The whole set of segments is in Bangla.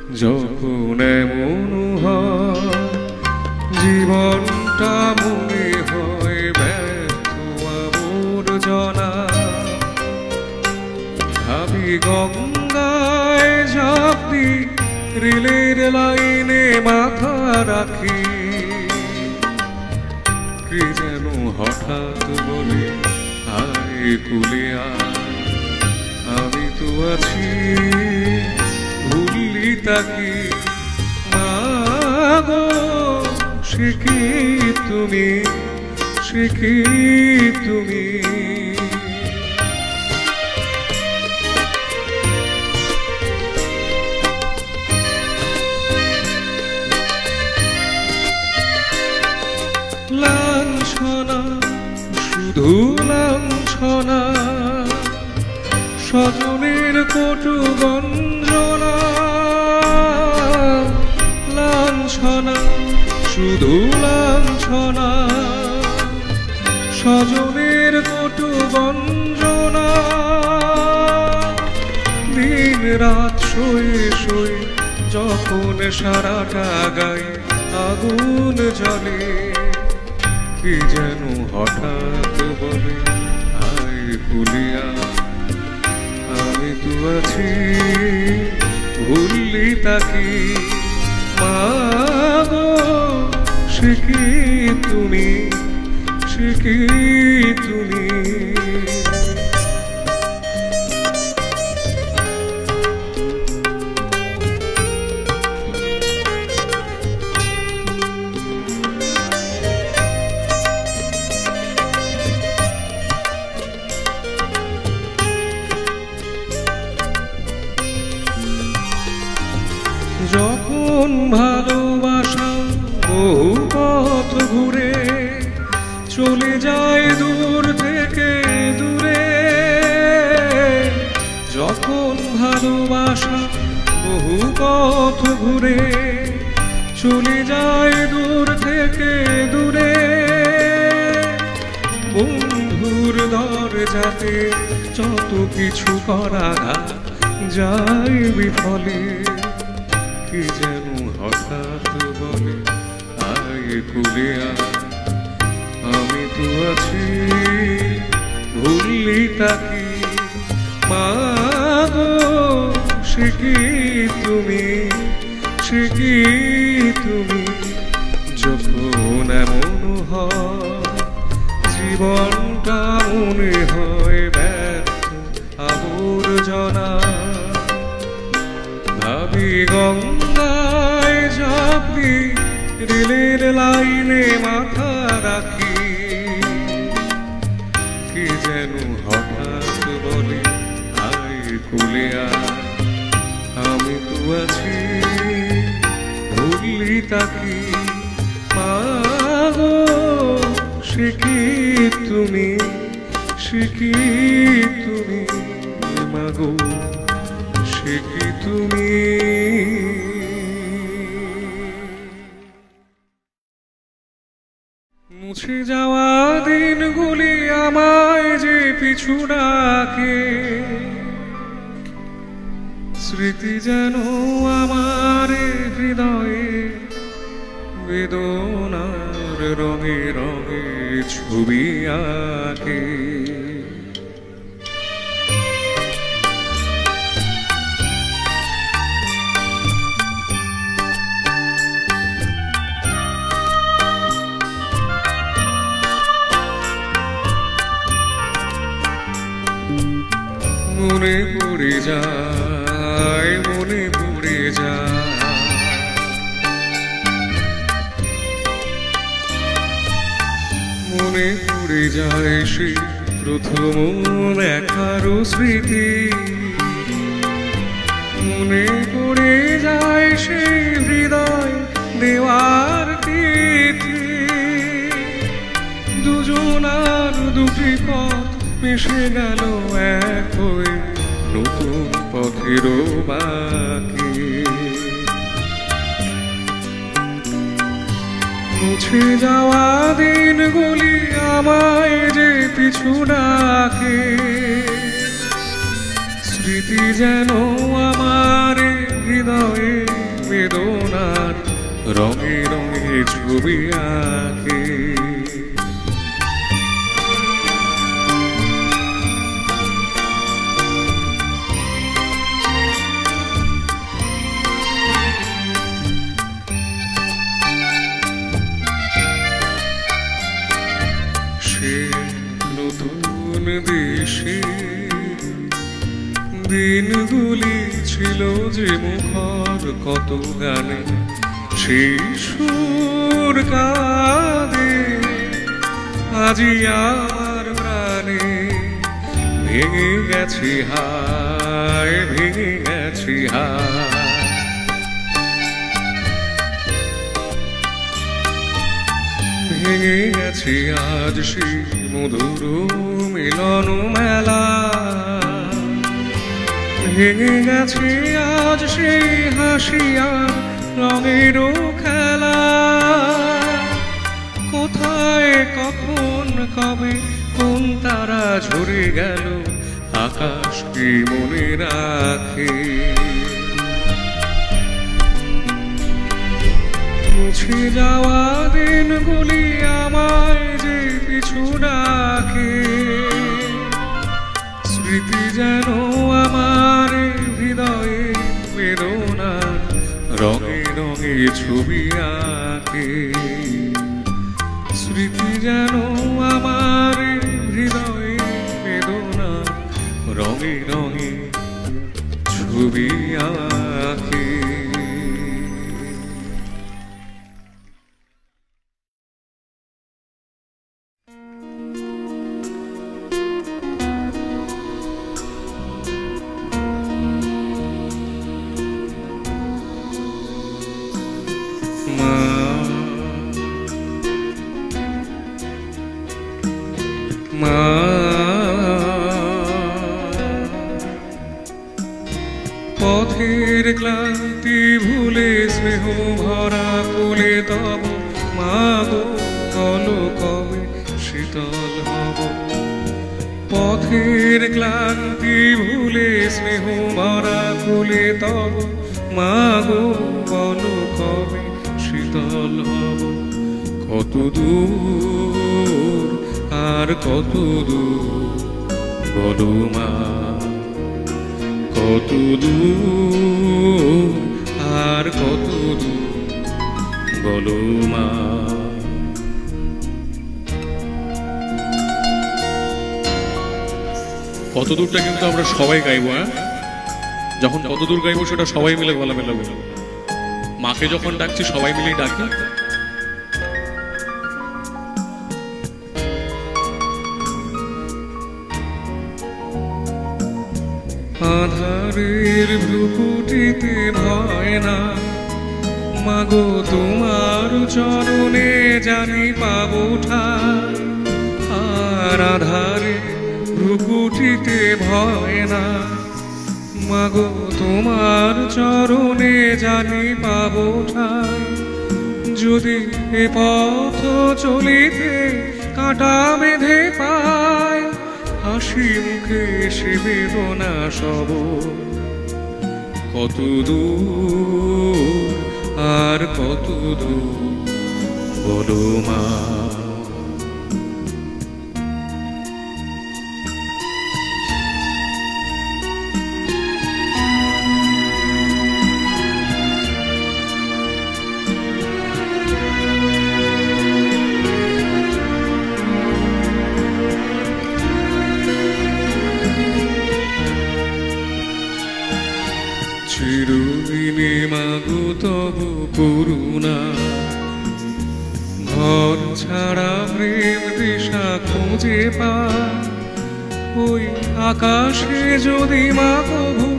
যখন এমন হয় জীবনটা মনে হয় ব্যর্থ আবর্জনা, ভাবি গঙ্গায় ঝাঁপ দি, রেলের লাইনে মাথা রাখি, কে যেন হঠাৎ বলে আয় কুলে আয়, আমি তো আছি ভুললি তাকি, মাগো সে কি তুমি, সে কি তুমি। লাঞ্ছনা শুধু লাঞ্ছনা, স্বজনের কটু গঞ্জনা, লাঞ্ছনা শুধু লাঞ্ছনা, স্বজনের কটু গঞ্জনা, দিন রাত শুয়ে শুয়ে যখন সারাটা গায়ে আগুন জ্বলে, কি যেন হঠাৎ বলে আয় কুলিয়া, আমি তো আছি ভুললি তাকি, মাগো সে কি তুমি, সে কি তুমি। যখন ভালোবাসা বহু পথ ঘুরে চলে যায় দূর থেকে দূরে, যখন ভালোবাসা বহু পথ ঘুরে চলে যায় দূর থেকে দূরে, বন্ধুর দরজাতে যত কিছু করা যায় বিফলে, কি যেন হঠাৎ বলে আয় কুলে আয়, আমি তো আছি ভুললি তাকি, মাগো সে কি তুমি, সে কি তুমি। যখন এমন হয় জীবনটা মনে হয় ব্যর্থ আবর্জনা, ভাবি গঙ্গায় ঝাঁপ দি, রেলের লাইনে মাথা রাখি, কে যেন হঠাৎ বলে আয় কুলে আয়, আমি তো আছি ভুললি তাকি, মাগো সে কি তুমি, সে কি তুমি, মাগো সে কি তুমি। মুছে যাওয়া দিনগুলি আমায় যে পিছু ডাকে, স্মৃতি যেন আমার হৃদয়ে বেদনার রঙে রঙে ছবি আঁকে। মনে পড়ে যায়, মনে পড়ে যায়, মনে পড়ে যায় সে প্রথম দেখার স্মৃতি, মনে পড়ে যায় সে হৃদয় দেওয়ার তিথি, দুজনার দুটি পথ মিশে গেল এক হয়ে নতুন পথেরও বাকি। মুছে যাওয়া দিনগুলি আমায় যে পিছু ডাকে, স্মৃতি যেন আমার হৃদয়ে রঙে রঙে ছবি আঁকে। নতুন দেশে দিনগুলি ছিল যে মুখর কত গানে, সেই সুর কাঁদে আজি আমার প্রাণে। ভেঙে গেছি হায়, ভেঙে গেছি হায়, ভেঙে গেছে আজ সেই মধুর মিলন মেলা। ভেঙে গেছে আজ সেই হাসিয়া রঙের খেলা। কোথায় কখন কবে কোন তারা ঝরে গেল, আকাশ কি মনে রাখে? মুছে যাওয়া দিনগুলি আমায় যে পিছু ডাকে। স্মৃতি যেন আমার হৃদয়ে বেদনার রঙে রঙে ছবি আঁকে। স্মৃতি যেন আমার হৃদয়ে বেদনার রঙে রঙে ছবি আঁকে। পথের ক্লান্তি ভুলে স্নেহ ভরা কোলে তব মাগো কলো কবে শীতল হব। পথের ক্লান্তি ভুলে স্নেহ ভরা কোলে তব মাগো কলো কবে শীতল হব। কত দূর আর কত দূর বলো মা, কত দূর আর কত দূর বলো মা। কত দূরটা কিন্তু আমরা সবাই গাইবো। হ্যাঁ, যখন কত দূর গাইবো সেটা সবাই মিলে গলা মেলাবো। মাকে যখন ডাকছি সবাই মিলেই ডাকি। আধারের ভ্রুকুটিতে ভয় না মাগো, তোমার চরণে জানি পাবো ঠাই। আর আধারে ভ্রুকুটিতে ভয় না মাগো, তোমার চরণে জানি পাবো ঠাই। যদি এ পথ চলিতে কাঁটা বেঁধে পায়, হাসি মুখে সে বেদনা সব। কত দূর আর কত দূর বলো মা। চিরদিনে মাগো তবু করুণা, ঘর ছাড়া প্রেম দিশা খুঁজে পায়। ওই আকাশে যদি মা কভু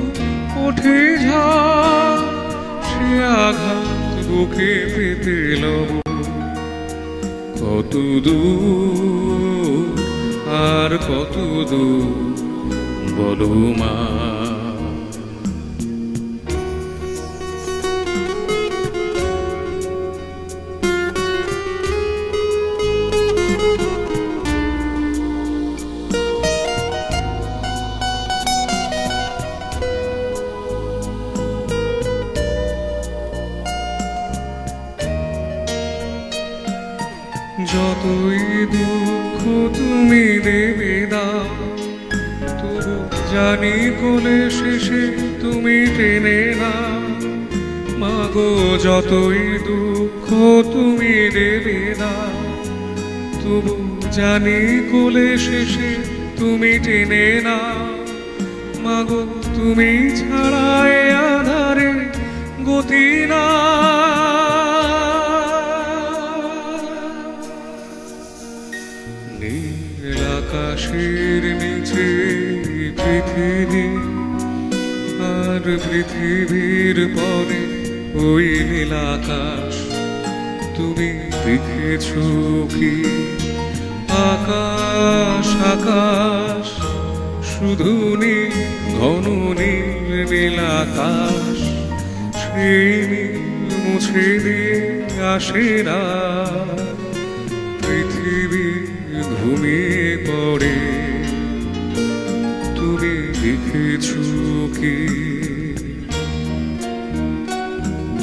ওঠে ঝড়, সে আঘাত বুকে পেতে লব। কত দূর আর কত দূর বলো মা। যতই দুঃখ তুমি দেবে দাও, তবু জানি কোলে শেষে তুমি টেনে না। মাগো যতই দুঃখ তুমি দেবে দাও, তবু জানি কোলে শেষে তুমি টেনে না। মাগো তুমি ছাড়াই আধারে গতি না। নীল আকাশের নিচে পৃথিবী, আর পৃথিবীর পরে ওই নীল আকাশ। তুমি দেখেছো কি আকাশ আকাশ, শুধু নীল ঘন নীল নীল আকাশ। সেই নীল মুছে দিয়ে আসে না, পৃথিবী ঘুমিয়ে পড়ে। তুমি দেখেছো কি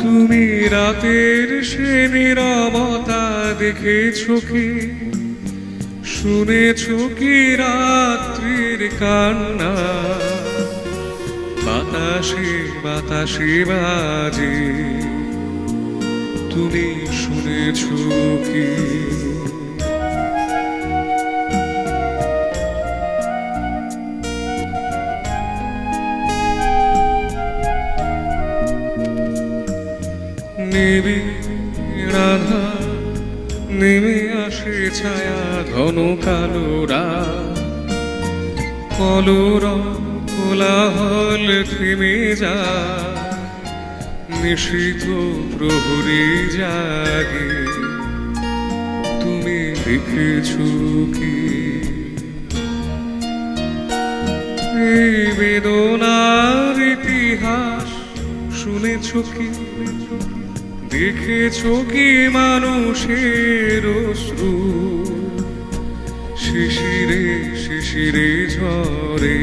তুমি রাতের সে নীরবতা দেখেছো কি, শুনেছো কি রাত্রির কান্না, বাতাসে বাতাসে বাজে। তুমি শুনেছো কি নেবে রাধা, নেমে আসে ছায়া ঘন কালো রাত। কলরব কোলাহল থেমে যায়, নিশীথ প্রহরী জাগে। তুমি দেখেছো কি এই বেদনার ইতিহাস, শুনেছো কি দেখেছো কি মানুষের অশ্রু, শিশিরে শিশিরে ঝরে।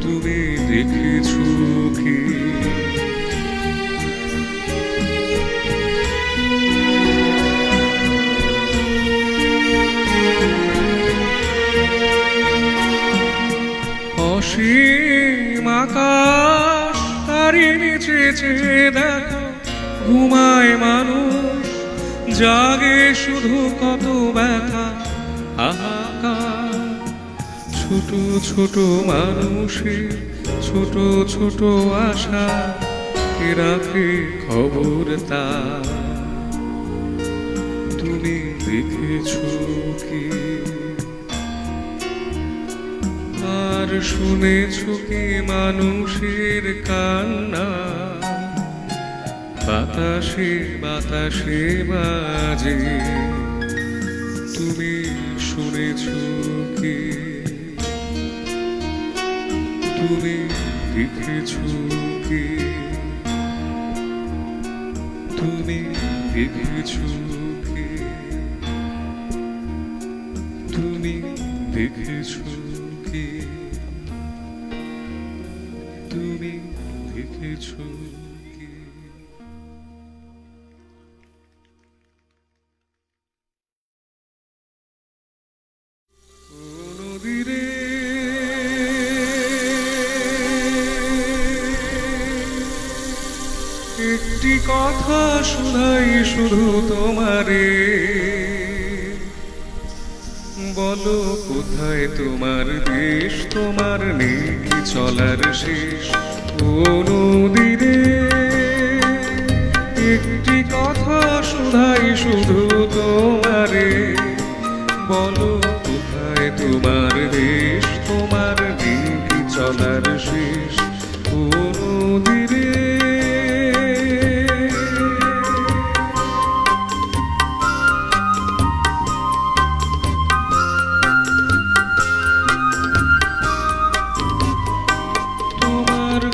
তুমি দেখেছো কি অসীম আকাশ, তারই নিচে চেয়ে দেখো ঘুমায় মানুষ, জাগে শুধু কত ব্যথা হাহাকার। ছোট ছোট মানুষের ছোট ছোট আশা, কে রাখে খবর তা। তুমি দেখেছো কি আর শুনেছো কি মানুষের কান্না, বাতাসে বাতাসে বাজে। তুমি শুনেছো কি তুমি দেখেছো কি তুমি দেখেছো কি তুমি দেখেছো কি তুমি দেখেছো কি। নদীরে একটি কথা শোনাই শুধু তোমারে, বলো কোথায় তোমার দেশ, তোমার নেই কি চলার শেষ। ও নদীরে একটি কথা শোনাই শুধু তোমারে, বলো কোথায় তোমার দেশ, তোমার নেই কি চলার শেষ। ও নদীরে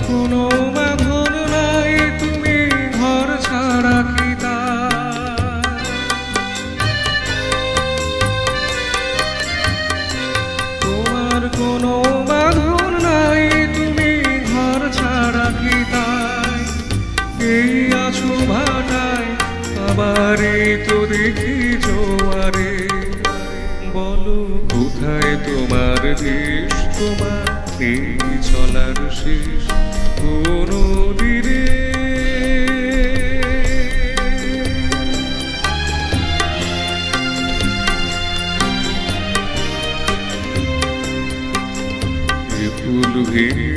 কোনো বাঁধন নাই, তুমি ঘর ছাড়া কি তোমার কোনো বাঁধন নাই, তুমি ঘর ছাড়া কি তাই। এই আছো ভাটায় আবারে তো দেখি জোয়ারে, বলো কোথায় তোমার দেশ, তোমার এই চলার শেষ কোন দিরে। ফুল ভেঙে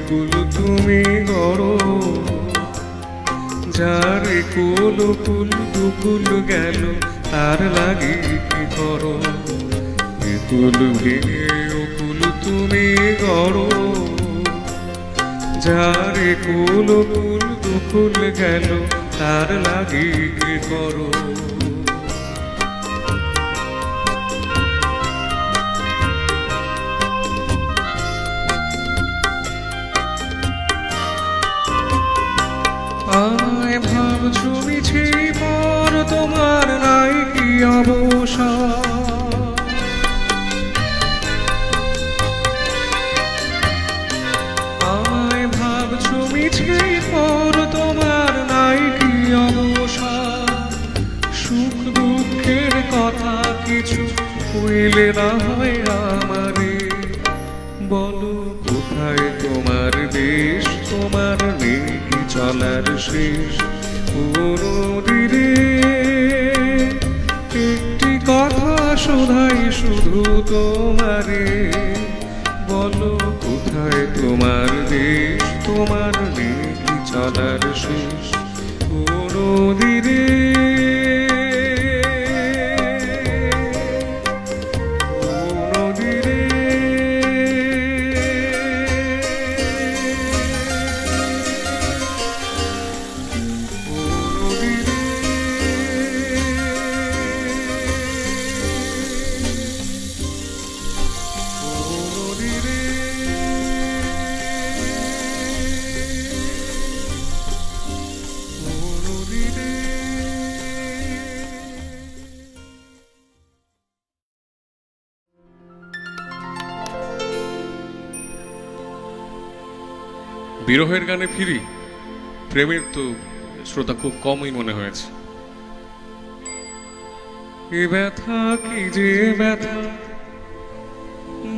ফুল তুমি গড়ো, যারে কুল কুল দুকুল গেল তার লাগি কি করো। ফুল ভেঙে ফুল তুমি গড়ো, যারে কুল কুল দুকুল গেল তার লাগি কি করো। আমায় ভাবছো মিছে পর তোমার নাই কি অবসর, আমায় ভাবছো মিছে পর তোমার নাই কি অবসর। সুখ দুঃখের কথা কিছু হইলে না হয় আমারে, বলো কোথায় তোমার দেশ, তোমার নেই চলার শেষ কোন দিরে। একটি কথা শোধাই শুধু তোমারে, বলো কোথায় তোমার দেশ, তোমার নেই চলার শেষ কোন দিরে। বিরহের গানে ফিরি, প্রেমের তো শ্রোতা খুব কমই মনে হয়েছে। এ ব্যথা কি যে ব্যথা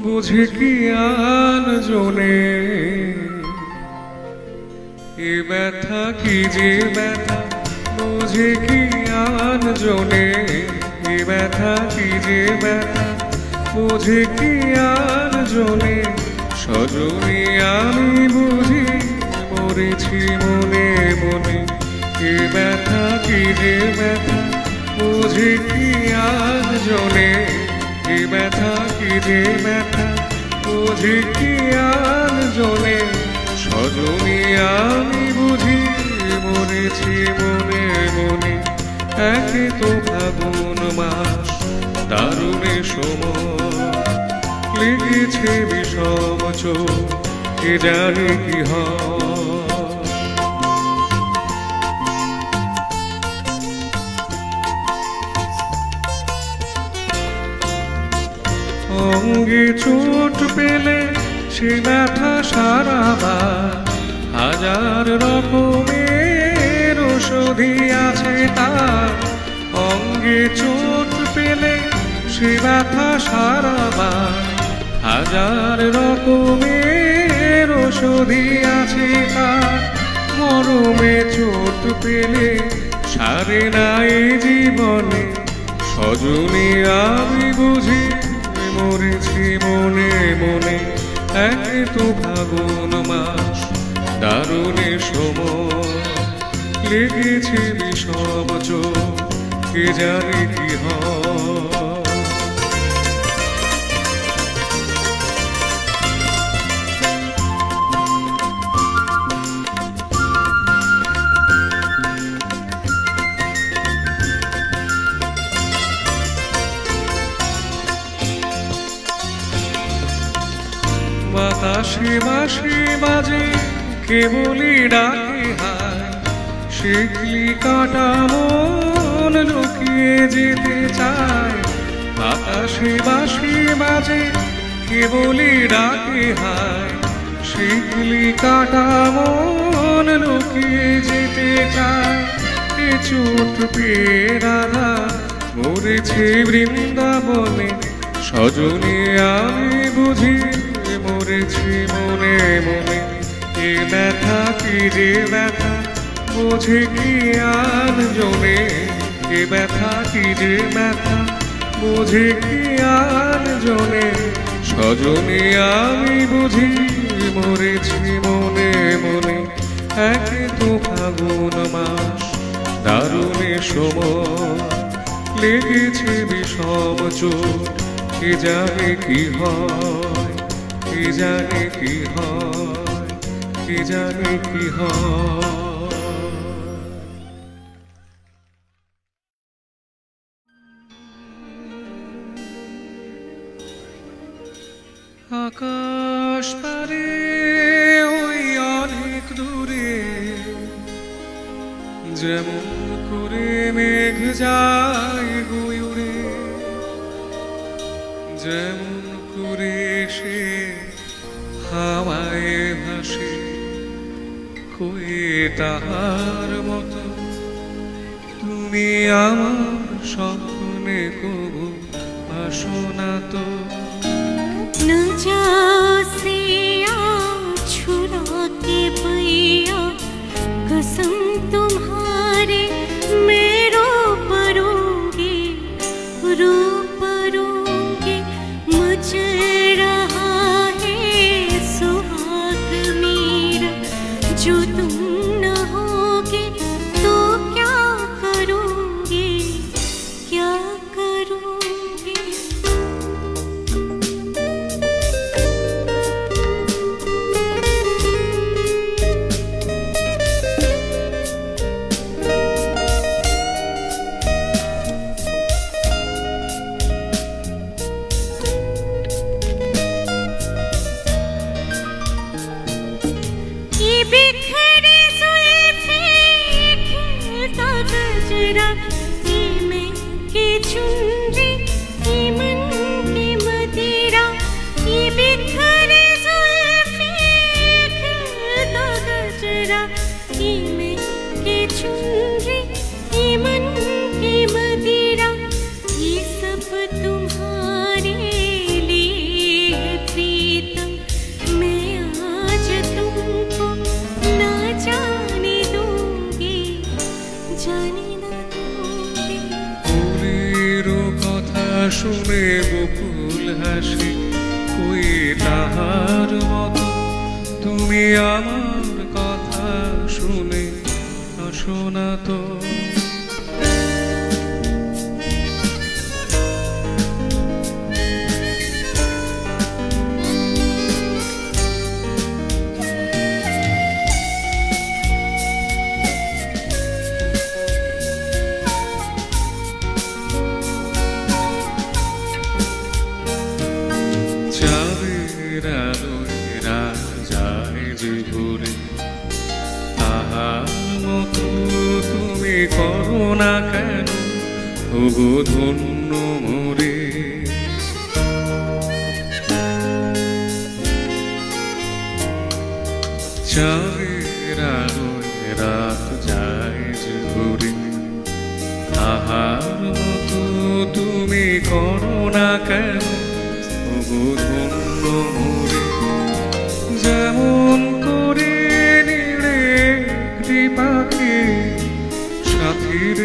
বুঝে কি আন জনে, এ ব্যথা কি যে ব্যথা বুঝে কি আন জনে, এ ব্যথা কি যে ব্যথা বুঝে কি আন জনে। সজনী আমি বুঝি মরেছি মনে মনে, এ ব্যথা কি যে ব্যথা বুঝি কি আজ জনে, এ ব্যথা কি যে ব্যথা বুঝি কি আজ জনে। সজনী আমি বুঝি মরেছি মনে মনে, একে তো ফাগুন মাস দারুণে সময়, লেগেছে বিষম চোখ কে জানে কি হয়। অঙ্গে চোট পেলে সে ব্যথা সারাবার, হাজার রকমের ওষুধি আছে তার। অঙ্গে চোট পেলে সে ব্যথা সারাবার, হাজার রকমের ওষুধি আছে তার। মরমে চোট পেলে সারে নাই জীবনে, সজনী আমি বুঝি মরেছি মনে মনে, একে তো ফাগুন মাস দারুণে সময়, লেগেছে বিষম চোখ কে জানে কি হয়। বাতাসে বাঁশি বাজে কেবলই ডাকে হায়, শিকলি কাটা মন লুকিয়ে যেতে চায়। বাতাসে বাঁশি বাজে কেবলই ডাকে হায়, শিকলি কাটা মন লুকিয়ে যেতে চায়। এ চোট পেয়ে রাধা মরেছে বৃন্দাবনে, সজনে আমি বুঝি মরেছি মনে মনে। এ ব্যথা কি যে ব্যথা বোঝে কি আর জনে, এ ব্যথা কি যে ব্যথা বোঝে কি আর জনে। সজনে আমি বুঝি মরেছি মনে মনে। এক তো ফাগুন মাস দারুণে সময়, লেগেছে বিষম চোট, কে জানে কি হয়, কে জানে কি হয়, কে জানে কি হয়। আকাশ পারে ওই অনেক দূরে, যেমন করে মেঘ যায় গুয়ুরে, যেমন করে সে হাওয়ায় ভাসে, কই তাহার মতো তুমি আমার স্বপ্নে কবু আসো না তো। न जाओ सिया छुरा के भैया, कसम तुम्हारे मैं रो परूंगी, रो परूंगी। मच रहा है सुहाग मेरा, जो तुम न होगे तो क्या करूंगी, क्या करूंगी। শুনে বকুল হাসি, কই তাহার মতো তুমি আমার কথা শুনে আসো না তো। করোনা কেন ওগো ধন্য মোরে, চাঁদের আলোয় রাত যায় যে ঘুরে, তাহার মতো তুমি করোনা কেন ওগো ধন্য মোরে। যেমন করে নিড়ে একটি পাখি সাথীর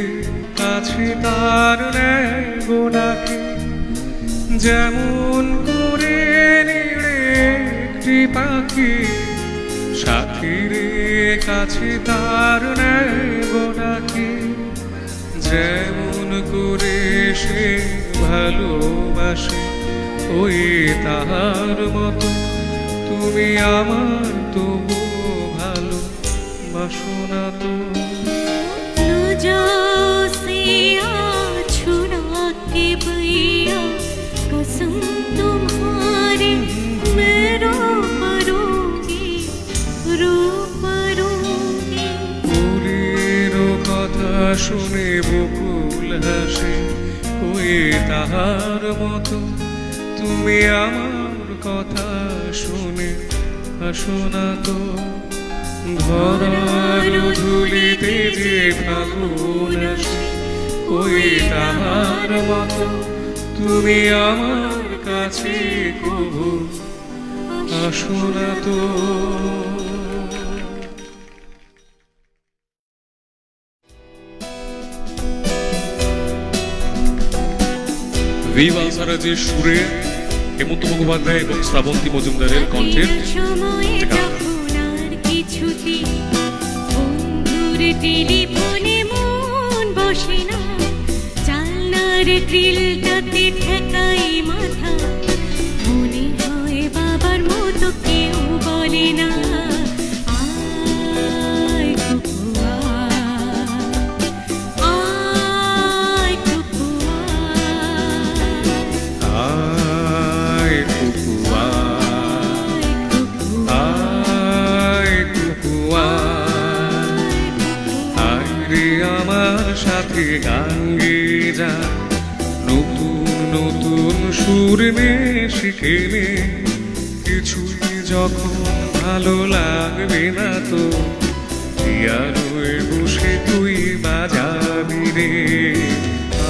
কাছে তার নেয় গোনাকে, যেমন করে নিড়ে একটি পাখি সাথীর কাছে তার নেয় গোনাকে। যেমন করে সে ভালোবাসে ওই তাহার মতো তুমি আমার তবু ভালোবাসো না তো। जाओ सिया छुड़ा के भैया, कसम तुम्हारे मैं रो परूंगी, रो परूंगी। পুরীর কথা শুনে বকুল হাসে, কই তাহার মতো তুমি আমার কথা শুনে আসো না তো। ধরার ধুলিতে যে ফাগুন আসে ওই তাহার মতো তুমি আমার কাছে কবু আসো না তো। ভিভা সারাজের সুরে হেমন্ত মুখোপাধ্যায় এবং শ্রাবন্তী মজুমদারের কণ্ঠের টেলিফোনে মন বসে না, জানলার গ্রিলটাতে ঠেকাই মাথা, মনে হয় বাবার মতো কেউ বলে না আয় কুকুয়া, আয় কুকুয়া, আয় কুকুয়া, আয় কুকুয়া, আমার সাথে গান গেয়ে যা, নতুন নতুন সুর নে শিখে নে, কিছুই যখন ভালো লাগবে না তো পিয়ানোয় বসে তুই বাজাবি রে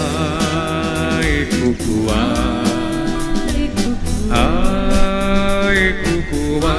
আয় কুকুয়া, আয় কুকুয়া।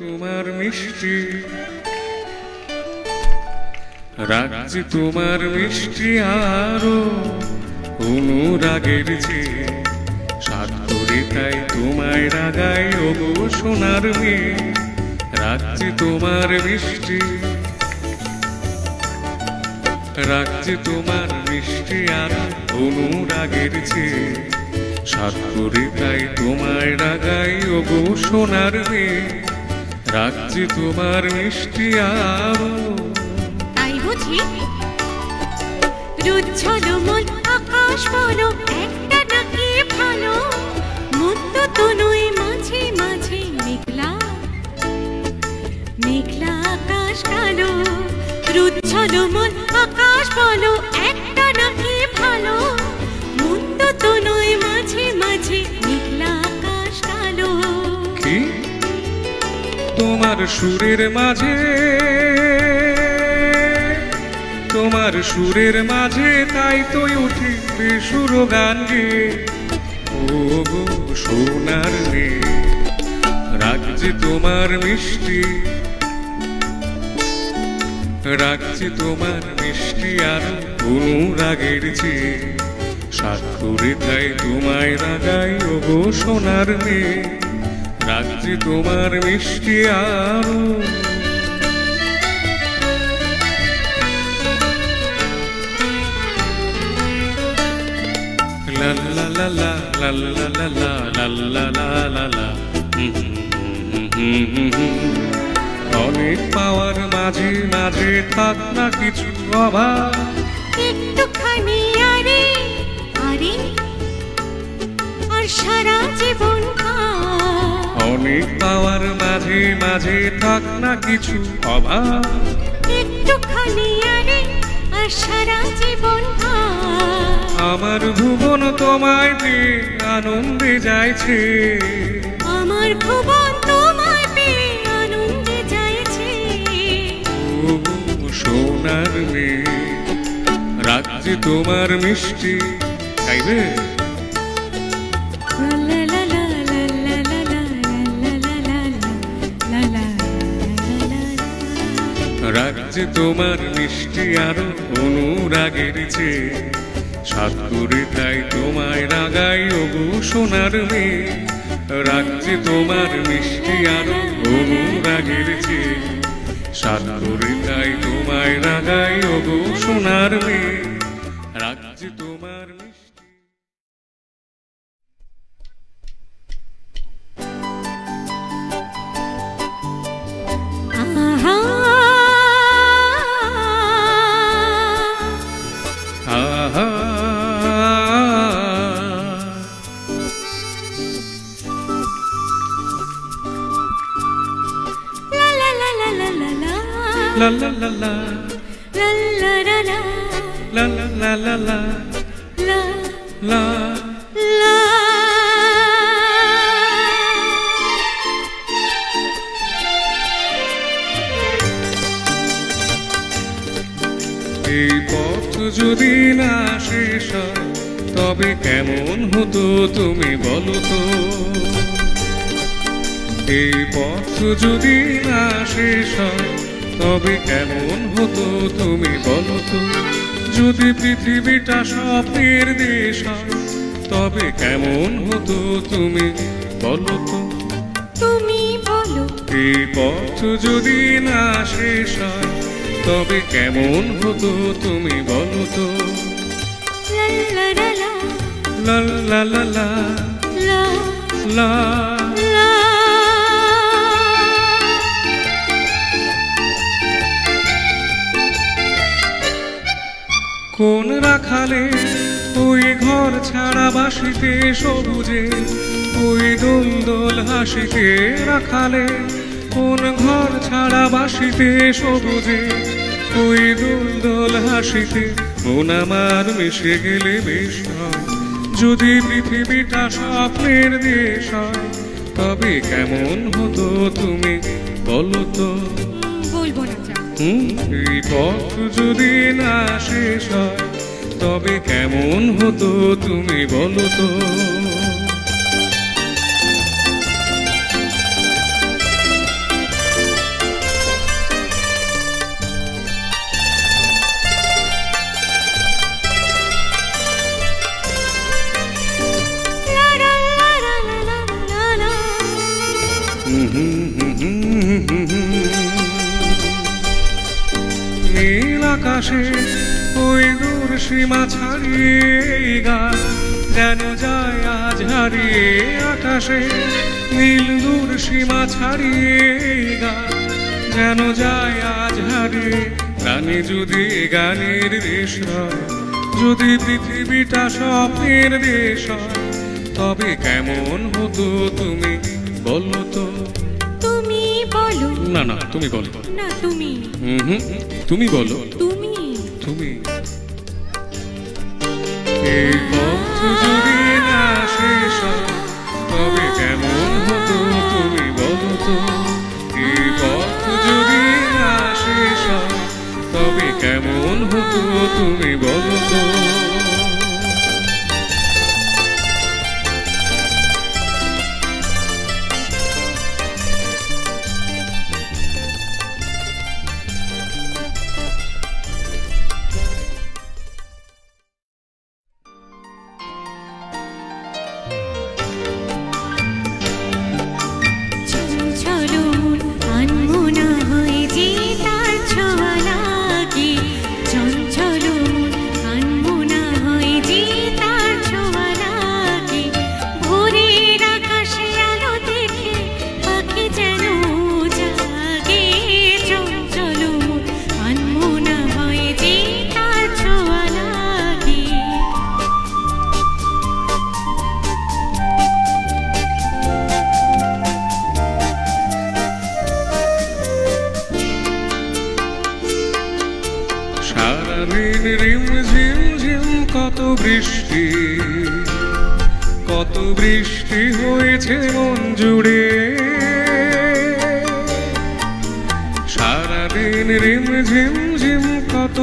তোমার মিষ্টি রাজ্যে তোমার মিষ্টি আরো অনুরাগের চেয়ে সাত করে তাই তোমায় রাগাই ওগো সোনার মেয়ে। রাজ্যে তোমার মিষ্টি রাজ্যে তোমার মিষ্টি আরো অনুরাগের চেয়ে সাত করে তাই তোমায় রাগাই ওগো সোনার মেয়ে। রাজ্যে তোমার মিষ্টি আরো তাই বুঝি রুচ্ছল মন আকাশ বলো একটা তো নয় মাঝে মাঝে মেঘলা মেঘলা আকাশ কালো রুচ্ছলো মন আকাশ বলো একটা নাকি ভালো মন্দ তো নয় মাঝে মাঝে মেঘলা আকাশ কালো কি তোমার সুরের মাঝে তাই তো উঠি বেসুর গান গে ও গো সোনার মেয়ে রাখছি তোমার মিষ্টি আর অনুরাগের চেয়ে সাক্ষরে তাই তোমায় রাগাই ও গো সোনার মেয়ে রাখছি তোমার মিষ্টি আরো লা লা লা লা লা লা লা লা লা লা লা লা অনেক পাওয়ার মাঝে মাঝে থাক না কিছু অভাব একটুখানি আরে আরে আর সারা জীবন অনেক পাওয়ার মাঝে মাঝে থাক না কিছু অভাব একটুখানি আরে আর সারা জীবন আমার ভুবন তোমায় পেয়ে আনন্দে যাইছে আমার ভুবন তোমায় পেয়ে আনন্দে যাইছে ও সোনার মেয়ে রাখছি তোমার মিষ্টি খাইবে রাখছি তোমার মিষ্টি আরো অনুরাগের চেয়ে সাতপুরে তাই তোমায় রাগাই ও গো সোনার মেয়ে রাখছি তোমার মিষ্টি আরো অনুরাগের চেয়ে সাতপুরে তাই তোমায় রাগাই ও গো সোনার মেয়ে রাখছি তোমার মিষ্টি La la la la la la la la la la la la la la la la এই পথ যদি না শেষ হয় তবে কেমন হতো তুমি বলো তো এই পথ যদি না শেষ হয় তবে কেমন হতো তুমি বলো তো যদি পৃথিবীটা স্বপ্নের দেশ হয় তবে কেমন হতো তুমি বলো তো তুমি বলো এই পথ যদি না শেষ হয় তবে কেমন হতো তুমি বলো তো লা লা লা লা লা লা লা লা লা লা কোন রাখালে ওই ঘর ছাড়া বাসিতে সবুজে ওই দোল হাসিতে রাখালে কোন ঘর ছাড়া বাসিতে সবুজে ওই দোল হাসিতে মন আমার মিশে গেলে বেশ হয় যদি পৃথিবীটা স্বপ্নের দেশ হয় তবে কেমন হতো তুমি বলো তো বলবো না এই পথ যদি না শেষ হয় তবে কেমন হতো তুমি বলো তো নীল আকাশে ওই দূর সীমা ছাড়িয়ে গান যেন যায় আজ হারিয়ে আকাশে নীল দূর সীমা ছাড়িয়ে গান যেন যায় আজ হারিয়ে গানে যদি গানের দেশ হয় যদি পৃথিবীটা স্বপ্নের দেশ হয় তবে কেমন হতো তুমি বলো তো। তুমি বলো। না না তুমি বলো। না তুমি। তুমি বলো। তুমি। তুমি। এই পথ যদি না শেষ হয় তবে কেমন হতো তুমি বলো তো। এই পথ যদি না শেষ হয় তবে কেমন হতো তুমি বলো তো। কত বৃষ্টি কত বৃষ্টি হয়েছে মন জুড়ে। সারাদিন রিমঝিম ঝিম কত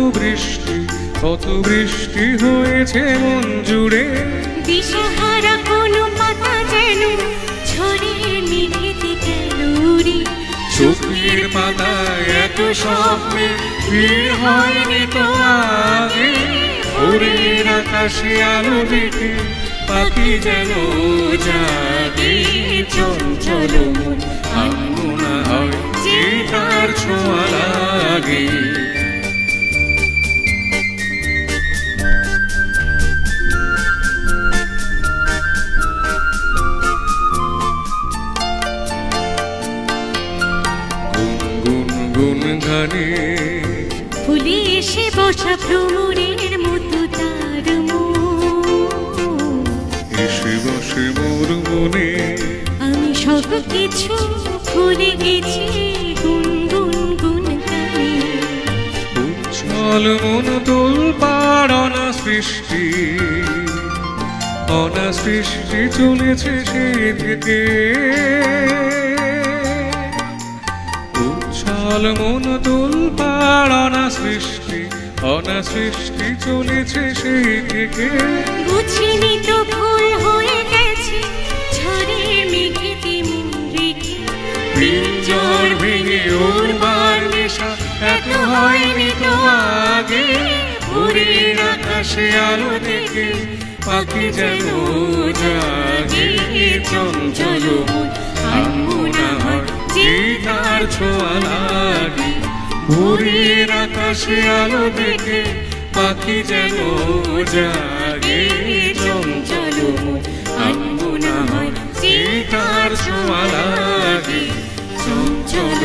বৃষ্টি হয়েছে মন জুড়ে। দিশাহারা কোনো পাতা যেন ছড়িয়ে নিভৃতে ক্যালোরি। চোখের পাতায় এত স্বপ্নে ভিড় হয়নি তো আগে। ভোরের আকাশে আলো দেখে পাখি যেন জাগে। চঞ্চল মন আনমনা হয় যে তার ছোঁয়া লাগে। গুনগুন গুন গানে ফুলে এসে বসা ভ্রমরের মতো তার এসে বসে মোর মনে। আমি সব কিছু ভুলে গেছি গুনগুন গুন গানে। উচ্ছল মন তোলপাড় অনাসৃষ্টি চলেছে সে থেকে। উচ্ছল মন তোলপাড় অনাসৃষ্টি চলেছে সেই থেকে। বুঝিনি তো ভুল হয়ে গেছে ঝড়ের মেঘেতে মন রেখে। পিঞ্জর ভেঙে ওর বার নেশা এত হয়নি তো আগে। ভোরের আকাশে আলো দেখে পাখি যেন জাগে। চঞ্চল মন আনমনা হয় যে তার ছোঁয়া লাগে। ভোরের আকাশে আলো দেখে পাখি যেন জাগে। চঞ্চল মন আনমনা হয় যে তার ছোঁয়া লাগে। চঞ্চল